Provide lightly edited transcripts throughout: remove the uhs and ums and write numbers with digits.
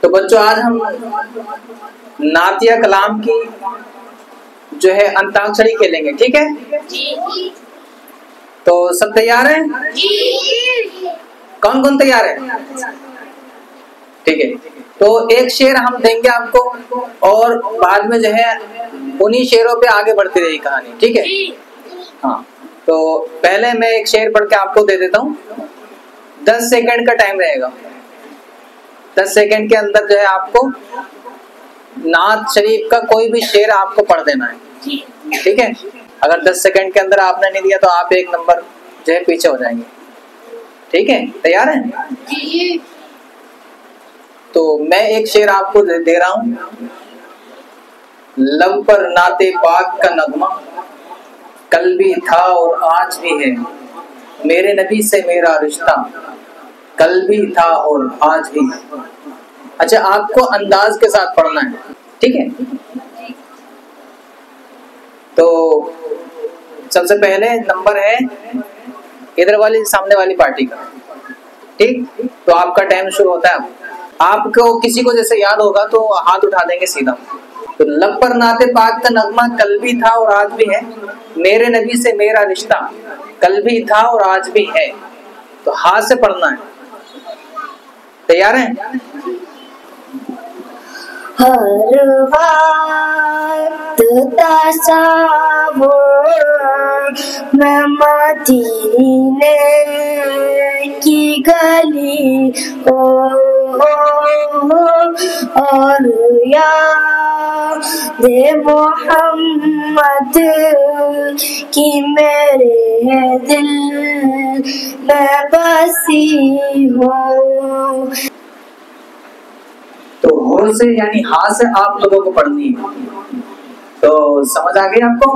तो बच्चों आज हम नात या कलाम की जो है अंताक्षरी खेलेंगे, ठीक है? जी। तो सब तैयार हैं? जी। कौन कौन तैयार है? ठीक है, तो एक शेर हम देंगे आपको और बाद में जो है उन्हीं शेरों पे आगे बढ़ती रहेगी कहानी, ठीक है? हाँ, तो पहले मैं एक शेर पढ़ के आपको दे देता हूँ। 10 सेकंड का टाइम रहेगा। 10 सेकंड के अंदर जो है आपको नात शरीफ का कोई भी शेर आपको पढ़ देना है, ठीक है? अगर 10 सेकंड के अंदर आपने नहीं दिया तो आप एक नंबर जो है पीछे हो जाएंगे, ठीक है? तैयार हैं? जी। तो मैं एक शेर आपको दे रहा हूं। लब पर नाते पाक का नगमा, कल भी था और आज भी है, मेरे नबी से मेरा रिश्ता, कल भी था और आज भी है। अच्छा, आपको अंदाज के साथ पढ़ना है, ठीक है? तो सबसे पहले नंबर है इधर वाली सामने वाली पार्टी का, ठीक? तो आपका टाइम शुरू होता है अब। आपको किसी को जैसे याद होगा तो हाथ उठा देंगे सीधा। तो लब पर नाते पाक का नगमा, कल भी था और आज भी है, मेरे नबी से मेरा रिश्ता, कल भी था और आज भी है। तो हाथ से पढ़ना है। तैयार हैं? हर वक्त तस्वुर में मदीने की गली हो, और याद मोहम्मद की मेरे दिल में बसी हो। तो होर से यानी हाथ से आप लोगों को पढ़नी है। तो समझ आ गई आपको?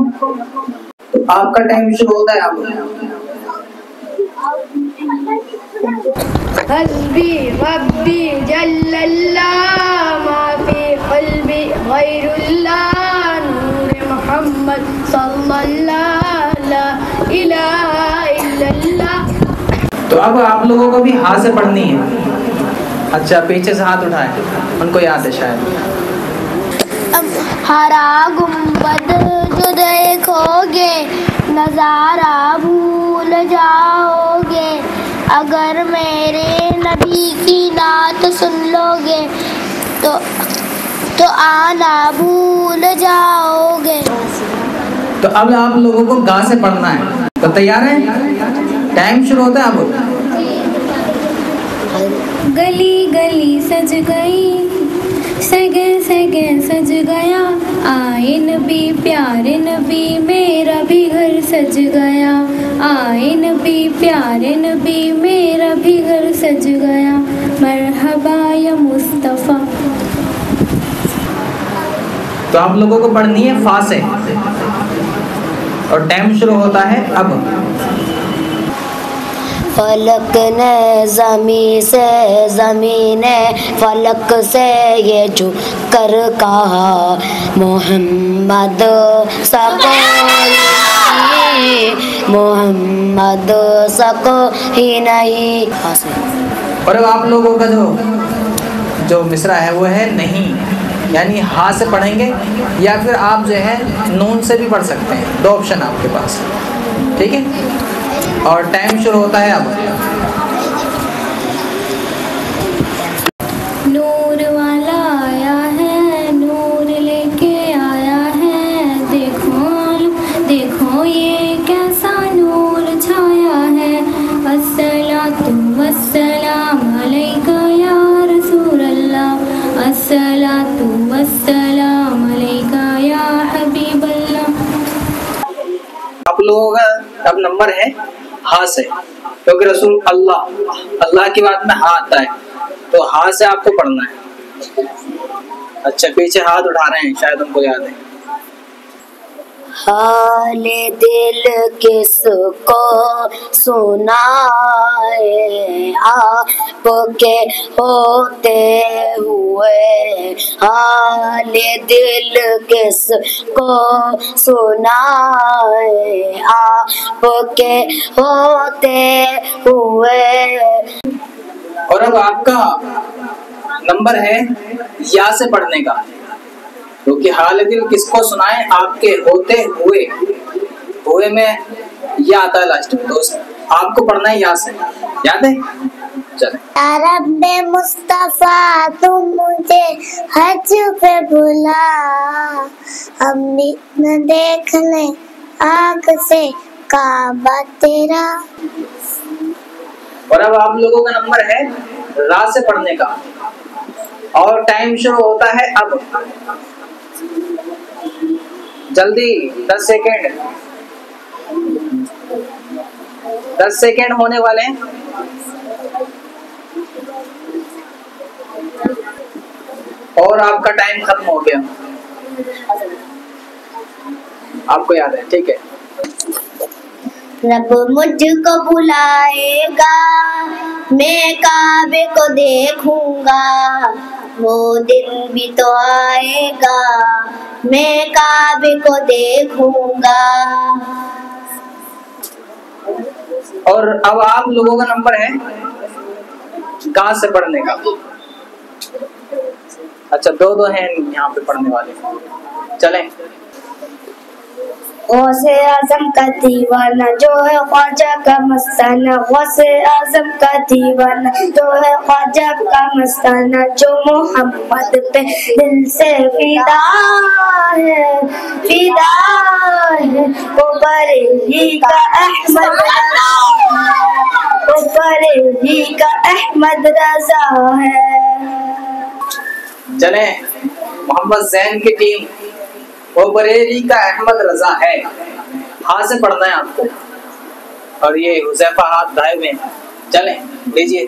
तो आपका टाइम शुरू होता है अब। हस्बी रब्बी जल्लल्लाह माफी क़ल्बी गैरुल्लाह नूर मोहम्मद सल्लल्लाहु ला इलाहा इल्लल्लाह। तो अब आप लोगों को भी हाथ से पढ़नी है। अच्छा, पीछे से हाथ उठाए, उनको याद है शायद। हरा गुंबद जो देखोगे नजारा भूल जाओगे, अगर मेरे नबी की नात सुन लोगे तो आना भूल जाओगे। तो अब आप लोगों को गा से पढ़ना है। तो तैयार हैं? टाइम शुरू होता है अब। गली गली सज गई, सगे सगे सज गया, आए नबी प्यारे नबी मेरा भी घर सज गया, आए नबी प्यारे नबी मेरा भी घर सज गया, मरहबा या मुस्तफ़ा। तो आप लोगों को पढ़नी है फा से और टाइम शुरू होता है अब। फलक ने ज़मीं से, ज़मीं ने फलक से ये जो कर कहा, मोहम्मद सको मोहम्मद सको ही नहीं। और अब आप लोगों का जो मिसरा है वो है नहीं, यानी हाथ से पढ़ेंगे या फिर आप जो है नून से भी पढ़ सकते हैं। 2 ऑप्शन आपके पास, ठीक है? और टाइम शुरू होता है अब। नूर वाला आया है, नूर लेके आया है, देखो देखो ये कैसा नूर छाया है, अस्सलातु वस्सलाम अलैका या रसूल अल्लाह, अस्सलातु वस्सलाम अलैका या हबीब अल्लाह। आप लोगों का अब नंबर है हाथ से, क्योंकि रसूल अल्लाह की बात में हाथ आता है, तो हाथ से आपको पढ़ना है। अच्छा, पीछे हाथ उठा रहे हैं, शायद उनको याद है। हाले दिल किसको सुनाए, आपके होते हुए, हाले दिल किसको सुनाए, आपके होते हुए। और अब आपका नंबर है या से पढ़ने का, क्योंकि हाल दिल किसको सुनाए आपके होते हुए, हुए में या आता है लास्ट में, तो आपको पढ़ना है या से, याद है? चले। रब्बे मुस्तफा तुम मुझे हज पे बुला, हमने न देखने आँख से काबा तेरा। और अब आप लोगों का नंबर है रा से पढ़ने का, और टाइम शुरू होता है अब। जल्दी 10 सेकेंड, 10 सेकेंड होने वाले हैं। और आपका टाइम खत्म हो गया, आपको याद है? ठीक है। रब मुझको बुलाएगा, मैं काबे को देखूंगा, वो दिन भी तो आएगा, मैं काबे को देखूंगा। और अब आप लोगों का नंबर है कहाँ से पढ़ने का। अच्छा, दो हैं यहाँ पे पढ़ने वाले, चलें। गौसे आजम का दीवाना जो है ख्वाजा का मस्ताना, गौसे आजम का दीवाना जो है ख्वाजा का मस्ताना, जो मोहम्मद पे दिल से फिदा है, फिदा है। वो बरेली का अहमद रजा है, वो बरेली का अहमद रजा है। चले, मोहम्मद जैन की टीम, वो बरेली का अहमद रजा है, हाथ से पढ़ना है आपको। और ये हुज़ैफा हाथ दाएं में, चलें लीजिए।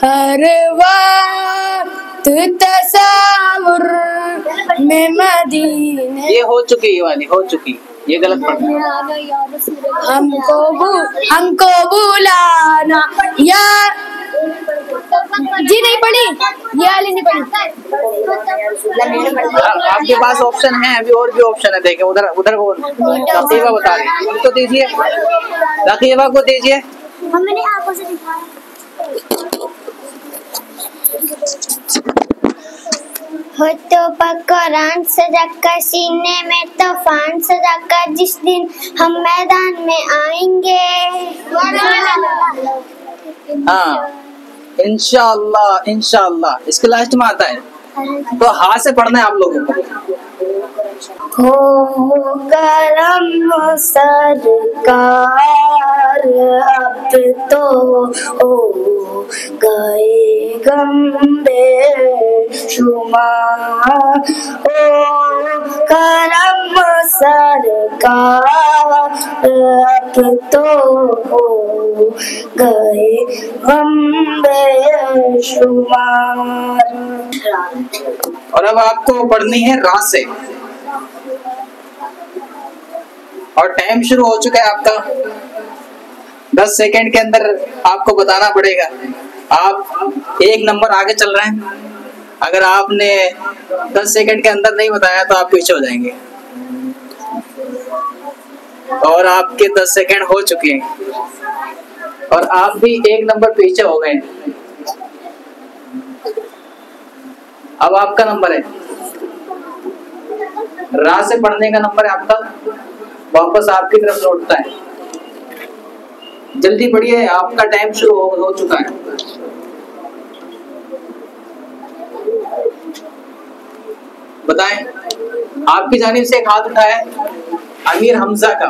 हर वक्त तसव्वुर में मदीने, ये हो चुकी, ये वाली हो चुकी, ये गलत पढ़ना। हमको बुलाना या जी नहीं पढ़ी, ये वाली नहीं पढ़ी। आपके पास ऑप्शन है, अभी और भी ऑप्शन है, देखें उधर उधर वो रकीबा बता रही है, उनको दीजिए, रकीबा को दीजिए। हमने आंखों से दिखाया। हो तो कुरान सजा कर सीने में तूफान सजा कर, जिस दिन हम मैदान में आएंगे। हाँ, इंशाअल्लाह इंशाअल्लाह, इसके लास्ट में आता है, तो हाथ से पढ़ना है आप लोगों को। हो करम सरकार अब तो हो गए गम्बे शुमार, ओ करम सरकार अब तो हो गए गम्बे शुमार। और अब आपको पढ़नी है रा से, और टाइम शुरू हो चुका है आपका। 10 सेकेंड के अंदर आपको बताना पड़ेगा। आप एक नंबर आगे चल रहे हैं, अगर आपने 10 सेकेंड के अंदर नहीं बताया तो आप पीछे हो जाएंगे। और आपके 10 सेकेंड हो चुके हैं, और आप भी एक नंबर पीछे हो गए। अब आपका नंबर है, रा से पढ़ने का नंबर है आपका, वापस आपकी तरफ लौटता है। जल्दी पढ़िए, आपका टाइम शुरू हो चुका है। बताएं, आपकी जानिब से एक हाथ उठा है अमीर हमजा का।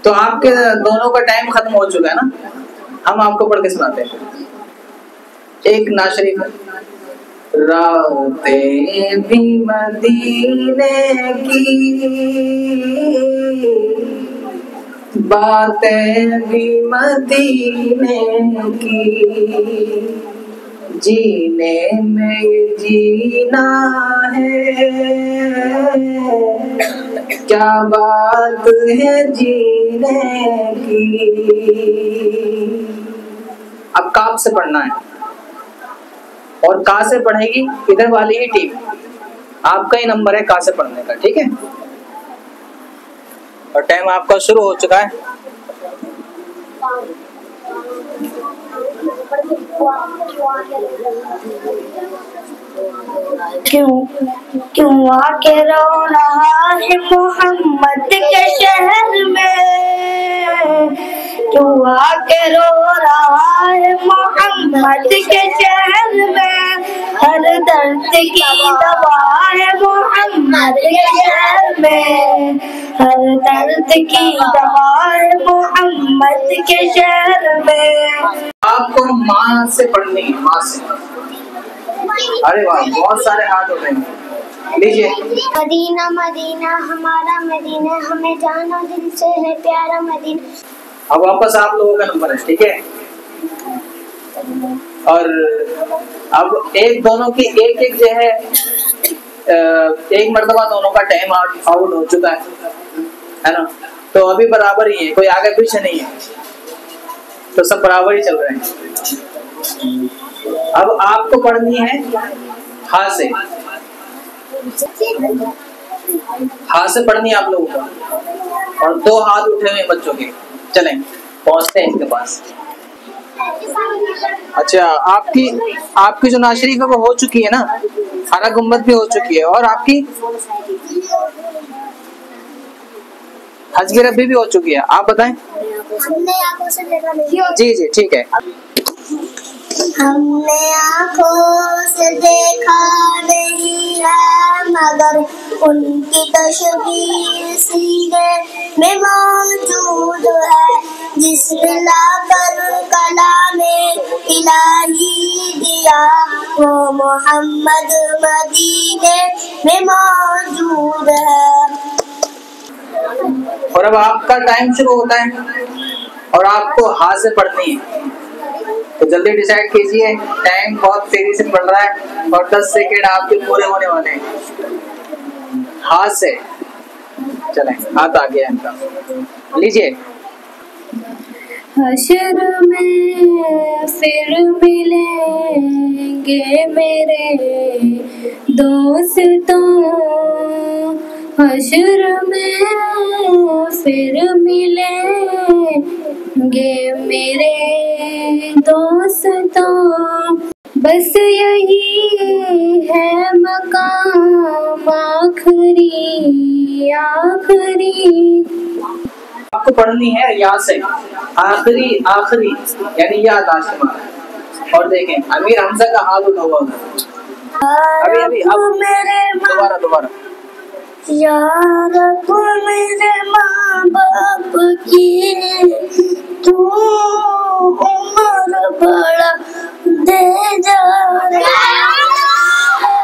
तो आपके दोनों का टाइम खत्म हो चुका है ना, हम आपको पढ़ के सुनाते हैं। एक नाशरीफ, रातें भी मदीने की, बातें भी मदीने की, जीने में जीना है, क्या बात है जीने की। अब काफ से पढ़ना है, और का से पढ़ेगी इधर वाली ही टीम। आपका ही नंबर है का से पढ़ने का, ठीक है। और टाइम आपका शुरू हो चुका है। क्यों आके रो रहा है मोहम्मद के शहर में, क्यों आके रो रहा है मोहम्मद के शहर में, हर दर्द की दवा है मोहम्मद के शहर में, हर दर्द की दवा है मोहम्मद के शहर में। आपको माँ से पढ़नी है, माँ से। अरे वाह, बहुत सारे हाथ उठे हैं, लीजिए। मदीना मदीना हमारा मदीना, हमें जाना दिल से है प्यारा मदीना। अब वापस आप लोगों का नंबर है, ठीक है। और अब एक दोनों की एक एक जो है, एक मर्तबा दोनों का टाइम आउट हो चुका है ना। तो अभी बराबर ही है, कोई आगे पीछे नहीं है, तो सब बराबर ही चल रहे हैं। अब आपको पढ़नी है हाथ से, हाथ से पढ़नी है आप लोगों को। और दो हाथ उठे हुए बच्चों के, चलें पहुंचते हैं इनके पास। अच्छा, आपकी जो नाशरीफ है वो हो चुकी है ना, खाना गुम्बद भी हो चुकी है, और आपकी हज की रब्बी भी हो चुकी है। आप बताएं। हमने आंखों से देखा नहीं। जी जी ठीक है। हमने आंखों से देखा नहीं है, मगर उनकी तस्वीर सीने में मौजूद है, जिसने लाकर कलामे इलाही दिया, वो मोहम्मद मदीने में मौजूद है। और अब आपका टाइम शुरू होता है और आपको हाथ से पढ़नी है, तो जल्दी डिसाइड कीजिए। टाइम बहुत तेजी से बढ़ रहा है और 10 सेकेंड आपके पूरे होने वाले हैं। हाथ से चलें, हाथ आ गया इनका, लीजिए। हशर में फिर मिलेंगे मेरे दोस्तों, हशर में फिर मिलेंगे मेरे दोस्तों, बस यही है मकाम आखिरी आखिरी। आपको पढ़नी है या से आखिरी आखिरी, यानी या लाशिमा। और देखें अमीर हमजा का हाथ उठा हुआ है। अभी दोबारा यार तू मेरे माँ बाप की, तू उम्र बड़ा दे जा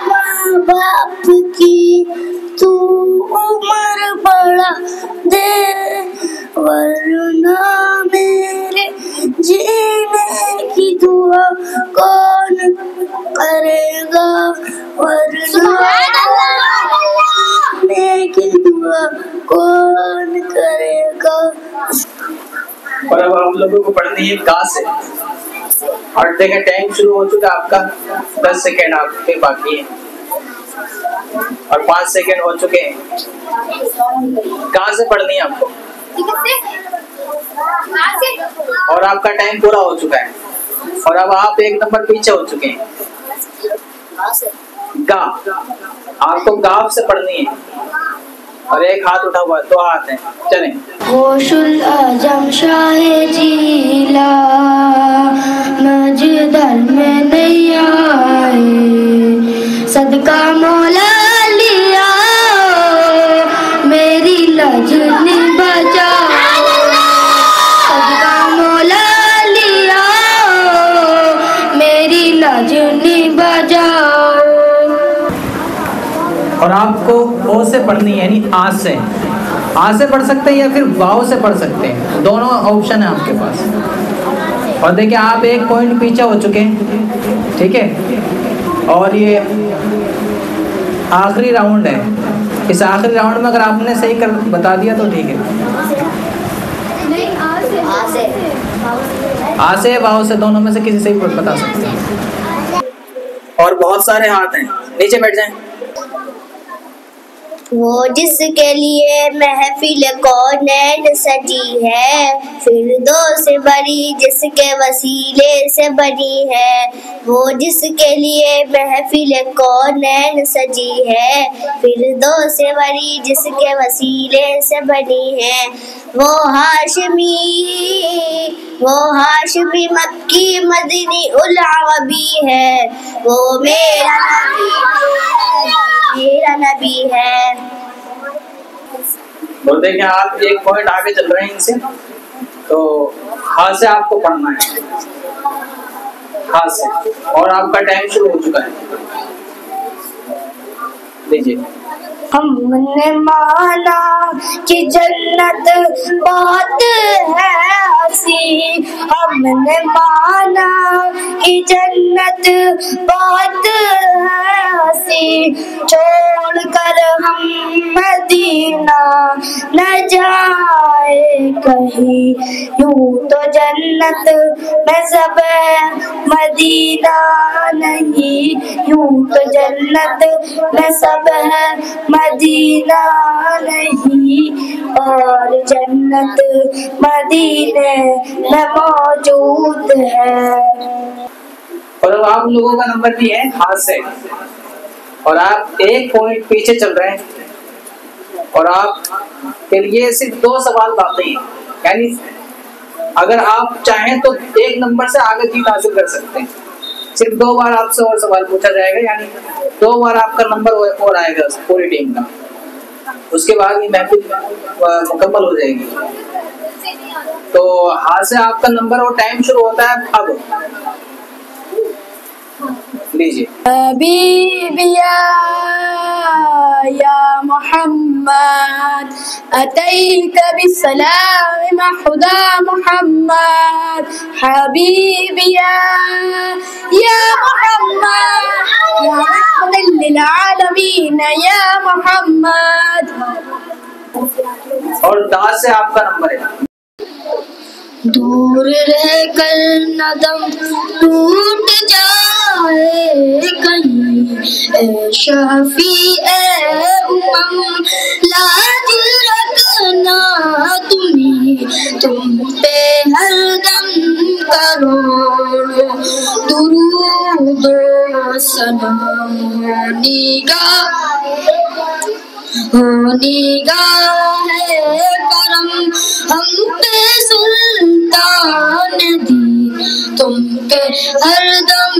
माँ बाप की, तू उम्र बड़ा दे, वरना मेरे जीने की दुआ कौन करेगा, वरना की दुआ कौन करेगा। और अब आप लोगों को पढ़नी है गा से। और देखिए टाइम शुरू हो चुका आपका, 10 सेकेंड आपके बाकी है और 5 सेकेंड हो चुके हैं। गा से पढ़नी है आपको और आपका टाइम पूरा हो चुका है। और अब आप एक नंबर पीछे हो चुके हैं। गा, आपको गाफ से पढ़नी है और एक हाथ उठा हुआ है, 2 हाथ हैं, चलें। गौसुल आजम शाह जिला मजदर में नहीं आए, सदका मौला लिया मेरी लजनी बचाओ, सदका मौला लिया मेरी लजनी बचाओ। और आपको ओ से पढ़नी है, यानी आ से पढ़ सकते हैं या फिर वाव से पढ़ सकते हैं, दोनों ऑप्शन है आपके पास। और देखिए आप एक पॉइंट पीछे हो चुके हैं, ठीक है। और ये आखिरी राउंड है। इस आखिरी राउंड में अगर आपने सही कर बता दिया तो ठीक है। आ से वाव से दोनों में से किसी से भी बता सकते हैं। और बहुत सारे हाथ हैं, नीचे बैठ जाएं। वो जिसके लिए महफिल कौनैन सजी है, फिरदौस बरी जिसके वसीले से बनी है। वो जिसके लिए महफिल कौनैन सजी है, फिरदौस बरी जिसके वसीले से बनी है। वो हाशमी मक्की मदनी उल अरबी है, वो मेरा नबी है। तो देखें आप एक पॉइंट आगे चल रहे हैं इनसे, तो हाथ से आपको पढ़ना है, हाथ से, और आपका टाइम शुरू हो चुका है। लीजिए। हमने माना कि जन्नत बहुत है हसी, हमने माना कि जन्नत बहुत है हसी, छोड़कर हम मदीना न जाए कहीं। यूं तो जन्नत में सब है मदीना नहीं, यूं तो जन्नत में सब है मदीना नहीं, और जन्नत मदीने में मौजूद है। और अब आप लोगों का नंबर भी है हाथ से, और आप एक पॉइंट पीछे चल रहे हैं, और आप के लिए सिर्फ 2 सवाल बाकी हैं। यानी अगर आप चाहें तो 1 नंबर से आगे जीत हासिल कर सकते हैं। सिर्फ 2 बार आपसे और सवाल पूछा जाएगा, यानी 2 बार आपका नंबर और आएगा पूरी टीम का। उसके बाद ये महफिल मुकम्मल हो जाएगी। तो हाथ से आपका नंबर और टाइम शुरू होता है अब। लीजिए। हबीबिया या मोहम्मद अतैका बिस्सलाम खुदा मोहम्मद, हबीबिया या मोहम्मद या रहमतल लिल आलमीन या मोहम्मद। और दास से आपका नंबर है। दूर रहकर नदम टूट जाए कहीं, ए शफी ए उम्म लाज रखना तुम्हें, तुम पे हरदम करोड़ों दुरूद व सलाम निगाह करम हम पे सुल्तान दी, तुम पे हरदम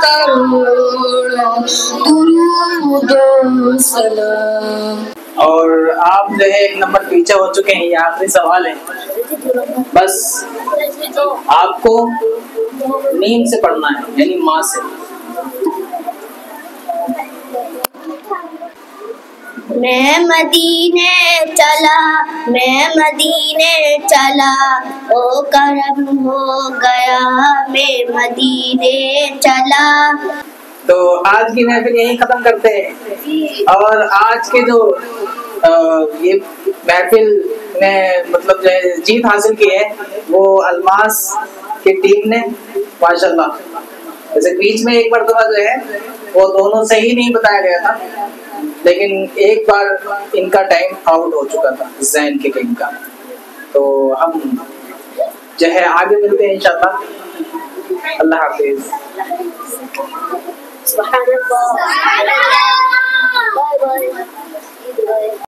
करोड़ों दुरूद व सलाम। और आप जो है 1 नंबर पीछे हो चुके हैं। ये आखिरी सवाल है, बस आपको नींद से पढ़ना है, यानी माँ से। मैं मदीने चला, ओ करम हो गया मैं मदीने चला। तो आज की महफिल यही खत्म करते हैं। और आज के जो ये महफिल में मतलब जो है जीत हासिल की है, वो अलमास की टीम ने माशाल्लाह। जैसे बीच में एक बार जो है वो दोनों सही नहीं बताया गया था, लेकिन एक बार इनका टाइम आउट हो चुका था जैन की टीम का। तो हम जो है आगे मिलते हैं इंशाल्लाह। अल्लाह हाफिज। सुभान अल्लाह। Bye bye.